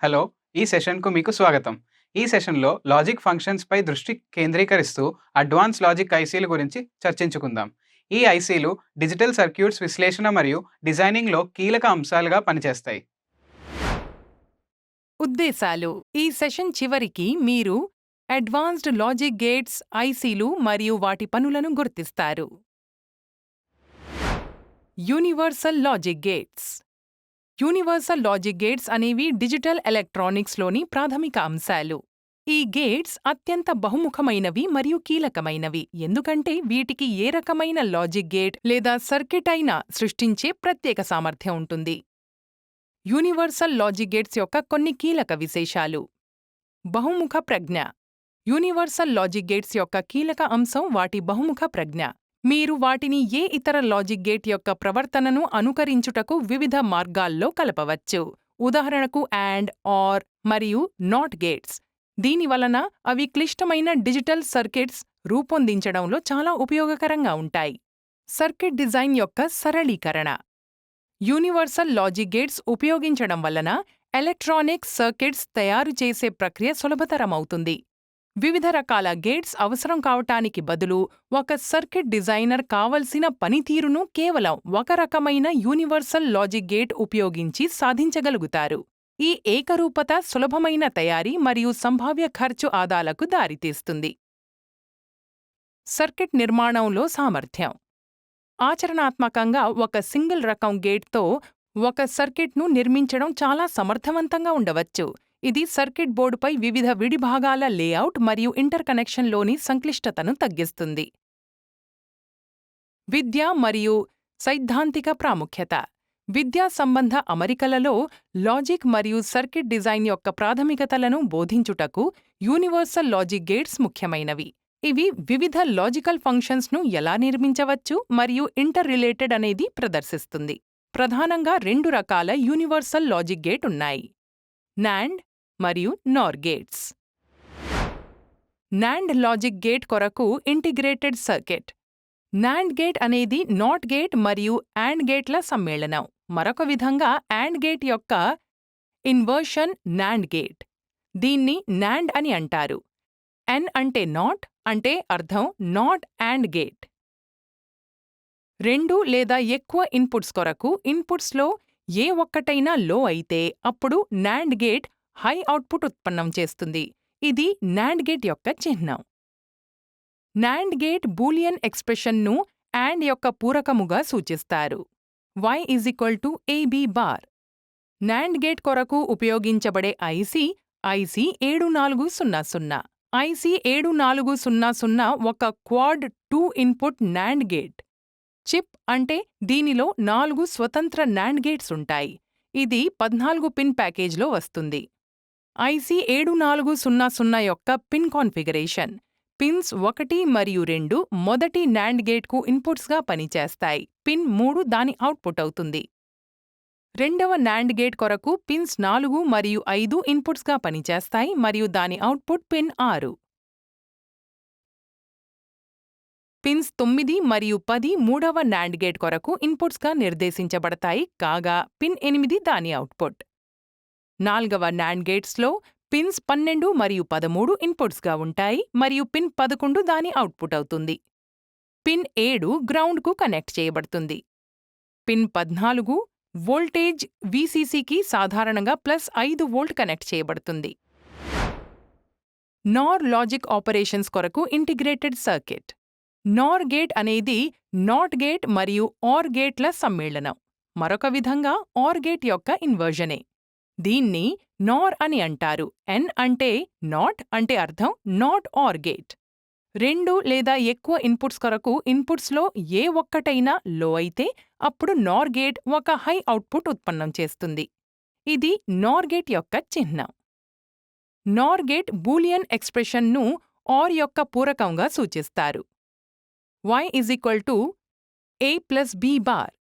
Hello! ఈ సెషన్‌కు మీకు స్వాగతం. ఈ సెషన్‌లో లాజిక్ ఫంక్షన్స్‌పై దృష్టి కేంద్రీకరిస్తూ అడ్వాన్స్ లాజిక్ ఐసీల గురించి చర్చించుకుందాం. ఈ ఐసీలు డిజిటల్ సర్క్యూట్స్ విశ్లేషణ మరియు డిజైనింగ్‌లో కీలక అంశాలుగా పనిచేస్తాయి. ఉద్దేశాలు ఈ సెషన్ చివరికి మీరు అడ్వాన్స్డ్ లాజిక్ గేట్స్ ఐసీలు మరియు వాటి పనులను గుర్తిస్తారు. Universal logic gates universal logic gates అనేవి డిజిటల్ ఎలక్ట్రానిక్స్లోని ప్రాథమిక అంశాలు. ఈ గేట్స్ అత్యంత బహుముఖమైనవి మరియు కీలకమైనవి ఎందుకంటే వీటికి ఏ రకమైన లాజిక్ గేట్ లేదా సర్క్యూట్ అయినా సృష్టించే ప్రత్యేక సామర్థ్యం ఉంటుంది. యూనివర్సల్ లాజిక్ గేట్స్ యొక్క కొన్ని కీలక విశేషాలు. బహుముఖ ప్రజ్ఞ. యూనివర్సల్ లాజిక్ గేట్స్ యొక్క కీలక అంశం వాటి బహుముఖ ప్రజ్ఞ. మీరు వాటిని ఏ ఇతర లాజిక్ గేట్ యొక్క ప్రవర్తనను అనుకరించుటకు వివిధ మార్గాల్లో కలపవచ్చు. ఉదాహరణకు AND, OR మరియు NOT గేట్స్. దీనివలన అవి క్లిష్టమైన డిజిటల్ సర్క్యూట్స్ రూపొందించడంలో చాలా ఉపయోగకరంగా ఉంటాయి. సర్క్యూట్ డిజైన్ యొక్క సరళీకరణ. యూనివర్సల్ లాజిక్ గేట్స్ ఉపయోగించడం వలన ఎలక్ట్రానిక్ సర్క్యూట్స్ తయారు చేసే ప్రక్రియ సులభతరమవుతుంది. వివిధ రకాల గేట్స్ అవసరం కావటానికి బదులు ఒక సర్క్యూట్ డిజైనర్ కావలసిన పనితీరును కేవలం ఒక రకమైన యూనివర్సల్ లాజిక్ గేట్ ఉపయోగించి సాధించగలుగుతారు. ఈ ఏకరూపత సులభమైన తయారీ మరియు సంభావ్య ఖర్చు ఆదాలకు దారితీస్తుంది. సర్క్యూట్ నిర్మాణంలో సామర్థ్యం. ఆచరణాత్మకంగా ఒక సింగిల్ రకం గేట్తో ఒక సర్క్యూట్ను నిర్మించడం చాలా సమర్థవంతంగా ఉండవచ్చు. ఇది సర్క్యూట్ బోర్డుపై వివిధ విడిభాగాల లేఅవుట్ మరియు ఇంటర్ కనెక్షన్లోని సంక్లిష్టతను తగ్గిస్తుంది. విద్య మరియు సైద్ధాంతిక ప్రాముఖ్యత. విద్యా సంబంధ అమరికలలో లాజిక్ మరియు సర్క్యూట్ డిజైన్ యొక్క ప్రాథమికతలను బోధించుటకు యూనివర్సల్ లాజిక్ గేట్స్ ముఖ్యమైనవి. ఇవి వివిధ లాజికల్ ఫంక్షన్స్ను ఎలా నిర్మించవచ్చు మరియు ఇంటర్ రిలేటెడ్ అనేది ప్రదర్శిస్తుంది. ప్రధానంగా రెండు రకాల యూనివర్సల్ లాజిక్ గేట్ ఉన్నాయి: NAND మరియు NOR gates. NAND logic gate కొరకు ఇంటిగ్రేటెడ్ సర్క్యూట్. NAND గేట్ అనేది NOT గేట్ మరియు AND గేట్ల సమ్మేళనం. మరొక విధంగా AND గేట్ యొక్క ఇన్వర్షన్ NAND గేట్. దీన్ని NAND అని అంటారు. N అంటే నాట్ అంటే అర్థం నాట్ AND గేట్. రెండు లేదా ఎక్కువ ఇన్పుట్స్ కొరకు ఇన్పుట్స్లో ఏ ఒక్కటైనా లో అయితే అప్పుడు NAND గేట్ హై అవుట్పుట్ ఉత్పన్నం చేస్తుంది. ఇది NAND గేట్ యొక్క చిహ్నం. NAND గేట్ బూలియన్ ఎక్స్ప్రెషన్ను AND యొక్క పూరకముగా సూచిస్తారు. Y = AB bar. NAND gate కొరకు ఉపయోగించబడే IC 7400. IC 7400 ఒక quad 2 input NAND gate. Chip అంటే దీనిలో 4 స్వతంత్ర NAND గేట్స్ ఉంటాయి. ఇది 14 పిన్ ప్యాకేజ్లో వస్తుంది. IC 7400 యొక్క పిన్ కాన్ఫిగరేషన్. పిన్స్ 1 మరియు 2 మొదటి NAND గేట్కు ఇన్పుట్స్గా పనిచేస్తాయి. పిన్ 3 దాని అవుట్పుట్ అవుతుంది. రెండవ NAND గేట్ కొరకు పిన్స్ 4 మరియు 5 ఇన్పుట్స్గా పనిచేస్తాయి మరియు దాని అవుట్పుట్ పిన్ 6. పిన్స్ 9 మరియు 10 మూడవ NAND గేట్ కొరకు ఇన్పుట్స్గా నిర్దేశించబడతాయి కాగా పిన్ 8 దాని అవుట్పుట్. నాల్గవ NAND గేట్స్లో పిన్స్ 12 మరియు 13 ఇన్పుట్స్గా ఉంటాయి మరియు పిన్ 11 దాని అవుట్పుట్ అవుతుంది. పిన్ 7 గ్రౌండ్కు కనెక్ట్ చేయబడుతుంది. పిన్ 14 వోల్టేజ్ VCCకి సాధారణంగా +5 వోల్ట్ కనెక్ట్ చేయబడుతుంది. NOR లాజిక్ ఆపరేషన్స్ కొరకు ఇంటిగ్రేటెడ్ సర్క్యూట్. NOR గేట్ అనేది NOT గేట్ మరియు OR గేట్ల సమ్మేళనం. మరొక విధంగా OR గేట్ యొక్క ఇన్వర్జనే. దీన్ని NOR అని అంటారు. N అంటే నాట్ అంటే అర్థం నాట్ OR గేట్. రెండు లేదా ఎక్కువ ఇన్పుట్స్ కొరకు ఇన్పుట్స్లో ఏ ఒక్కటైనా లో అయితే అప్పుడు NOR గేట్ ఒక హై అవుట్పుట్ ఉత్పన్నం చేస్తుంది. ఇది NOR గేట్ యొక్క చిహ్నం. NOR గేట్ బూలియన్ ఎక్స్ప్రెషన్ను OR యొక్క పూరకంగా సూచిస్తారు. Y = A + B bar.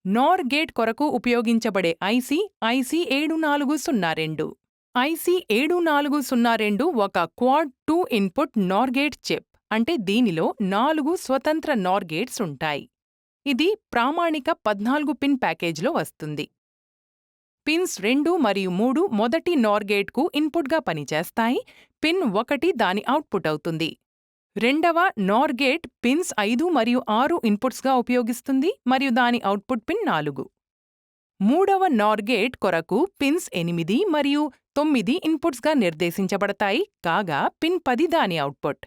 NOR gate కొరకు ఉపయోగించబడే IC 7402. IC 7402 ఒక quad 2 input NOR gate chip. అంటే దీనిలో 4 స్వతంత్ర NOR గేట్స్ ఉంటాయి. ఇది ప్రామాణిక 14 పిన్ ప్యాకేజ్లో వస్తుంది. పిన్స్ 2 మరియు 3 మొదటి NOR గేట్కు ఇన్పుట్గా పనిచేస్తాయి. పిన్ 1 దాని అవుట్పుట్ అవుతుంది. రెండవ NOR గేట్ పిన్స్ 5 మరియు 6 ఇన్పుట్స్గా ఉపయోగిస్తుంది మరియు దాని అవుట్పుట్ పిన్ 4. మూడవ NOR గేట్ కొరకు పిన్స్ 8 మరియు 9 ఇన్పుట్స్గా నిర్దేశించబడతాయి, కాగా పిన్ 10 దాని అవుట్పుట్.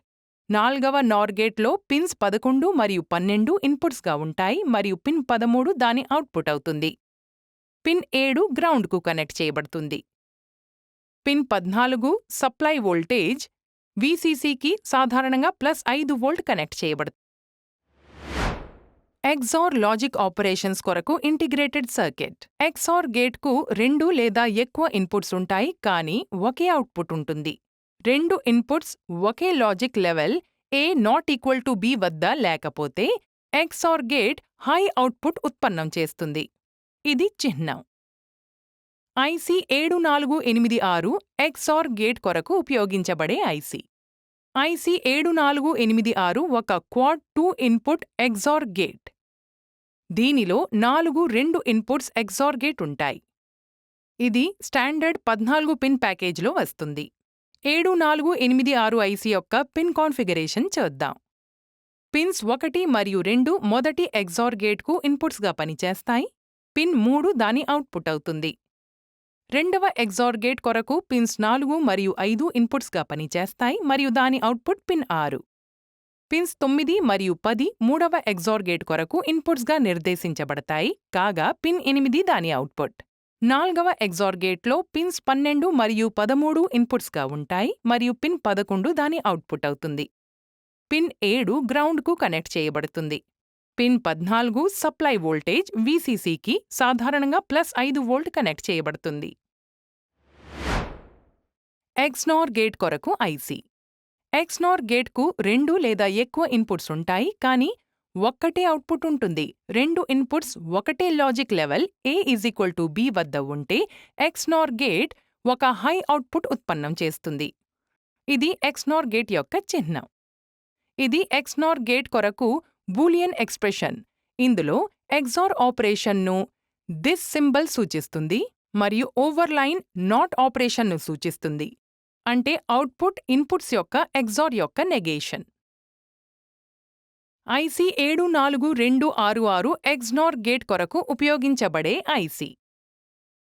నాల్గవ NOR గేట్లో పిన్స్ 11 మరియు 12 ఇన్పుట్స్గా ఉంటాయి మరియు పిన్ 13 దాని అవుట్పుట్ అవుతుంది. పిన్ 7 గ్రౌండ్కు కనెక్ట్ చేయబడుతుంది. పిన్ 14 సప్లై వోల్టేజ్ VCCకి సాధారణంగా +5 వోల్ట్ కనెక్ట్ చేయబడుతుంది. XOR లాజిక్ ఆపరేషన్స్ కొరకు ఇంటిగ్రేటెడ్ సర్క్యూట్. XOR గేట్కు 2 లేదా ఎక్కువ ఇన్పుట్స్ ఉంటాయి, కానీ ఒకే అవుట్పుట్ ఉంటుంది. 2 inputs okay logic level A ≠ B వద్ద లేకపోతే XOR గేట్ హై అవుట్పుట్ ఉత్పన్నం చేస్తుంది. ఇది చిహ్నం. IC 7486 XOR గేట్ కొరకు ఉపయోగించబడే IC. IC 7486 ఒక క్వాడ్ 2 ఇన్పుట్ XOR గేట్. దీనిలో 4 2 ఇన్పుట్స్ XOR గేట్ ఉంటాయి. ఇది స్టాండర్డ్ 14 పిన్ ప్యాకేజ్లో వస్తుంది. 7486 IC యొక్క పిన్ కాన్ఫిగరేషన్ చూద్దాం. పిన్స్ 1 మరియు 2 మొదటి XOR గేట్కు ఇన్పుట్స్గా పనిచేస్తాయి. పిన్ 3 దాని అవుట్పుట్ అవుతుంది. రెండవ XOR గేట్ కొరకు పిన్స్ 4 మరియు 5 ఇన్పుట్స్గా పనిచేస్తాయి మరియు దాని అవుట్పుట్ పిన్ 6. పిన్స్ 9 మరియు 10 మూడవ XOR గేట్ కొరకు ఇన్పుట్స్గా నిర్దేశించబడతాయి, కాగా పిన్ 8 దాని అవుట్పుట్. నాల్గవ XOR గేట్లో పిన్స్ 12 మరియు 13 ఇన్పుట్స్గా ఉంటాయి మరియు పిన్ 11 దాని అవుట్పుట్ అవుతుంది. పిన్ 7 గ్రౌండ్కు కనెక్ట్ చేయబడుతుంది. పిన్ 14 సప్లై వోల్టేజ్ VCCకి సాధారణంగా +5 వోల్ట్ కనెక్ట్ చేయబడుతుంది. XNOR గేట్ కొరకు IC. XNOR గేట్కు 2 లేదా ఎక్కువ ఇన్పుట్స్ ఉంటాయి, కానీ ఒక్కటే అవుట్పుట్ ఉంటుంది. 2 ఇన్పుట్స్ ఒకటే లాజిక్ లెవెల్ A = B వద్ద ఉంటే XNOR గేట్ ఒక హై అవుట్పుట్ ఉత్పన్నం చేస్తుంది. ఇది XNOR గేట్ యొక్క చిహ్నం. ఇది XNOR గేట్ కొరకు బూలియన్ ఎక్స్ప్రెషన్. ఇందులో XOR ఆపరేషన్ను దిస్ సింబల్ సూచిస్తుంది మరియు ఓవర్లైన్ నాట్ ఆపరేషన్ను సూచిస్తుంది, అంటే అవుట్పుట్ ఇన్పుట్స్ యొక్క XOR యొక్క నెగేషన్. IC 74266 XNOR గేట్ కొరకు ఉపయోగించబడే IC.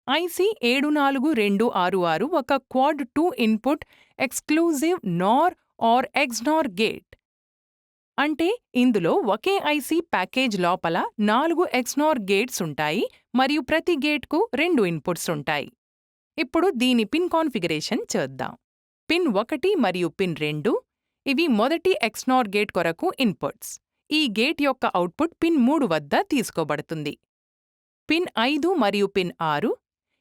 IC 74266 ఒక quad 2 input exclusive NOR or XNOR gate. అంటే ఇందులో ఒకే IC ప్యాకేజ్ లోపల 4 XNOR గేట్స్ ఉంటాయి మరియు ప్రతి గేట్కు 2 ఇన్పుట్స్ ఉంటాయి. ఇప్పుడు దీని పిన్ కాన్ఫిగరేషన్ చూద్దాం. పిన్ 1 మరియు పిన్ 2 ఇవి మొదటి XNOR గేట్ కొరకు ఇన్పుట్స్. ఈ గేట్ యొక్క అవుట్పుట్ పిన్ 3 వద్ద తీసుకోబడుతుంది. పిన్ 5 మరియు పిన్ 6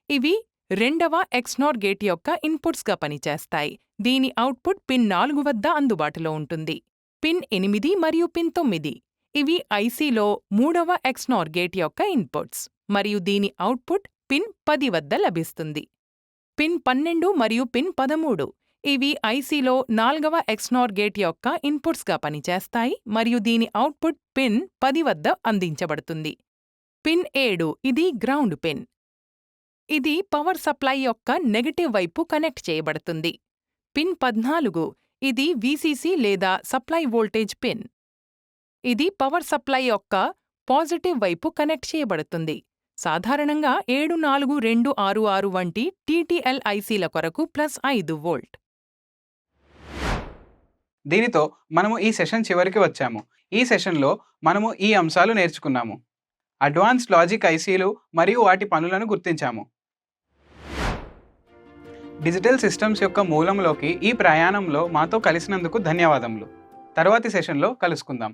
ఇవి రెండవ XNOR గేట్ యొక్క ఇన్పుట్స్గా పనిచేస్తాయి. దీని అవుట్పుట్ పిన్ 4 వద్ద అందుబాటులో ఉంటుంది. పిన్ 8 మరియు పిన్ 9 ఇవి ICలో మూడవ XNOR గేట్ యొక్క ఇన్పుట్స్ మరియు దీని అవుట్పుట్ పిన్ 10 వద్ద లభిస్తుంది. పిన్ 12 మరియు పిన్ 13 ఇవి ICలో నాల్గవ XNOR గేట్ యొక్క ఇన్పుట్స్గా పనిచేస్తాయి మరియు దీని అవుట్పుట్ పిన్ 10 వద్ద అందించబడుతుంది. పిన్ 7 ఇది గ్రౌండ్ పిన్. ఇది పవర్ సప్లై యొక్క నెగటివ్ వైపు కనెక్ట్ చేయబడుతుంది. పిన్ 14 ఇది VCC లేదా సప్లై వోల్టేజ్ పిన్. ఇది పవర్ సప్లై యొక్క పాజిటివ్ వైపు కనెక్ట్ చేయబడుతుంది. సాధారణంగా 74266 వంటి TTL ICల కొరకు +5 వోల్ట్. దీనితో మనము ఈ సెషన్ చివరికి వచ్చాము. ఈ సెషన్లో మనము ఈ అంశాలు నేర్చుకున్నాము. అడ్వాన్స్ లాజిక్ ఐసీలు మరియు వాటి పనులను గుర్తించాము. డిజిటల్ సిస్టమ్స్ యొక్క మూలంలోకి ఈ ప్రయాణంలో మాతో కలిసినందుకు ధన్యవాదములు. తర్వాతి సెషన్లో కలుసుకుందాం.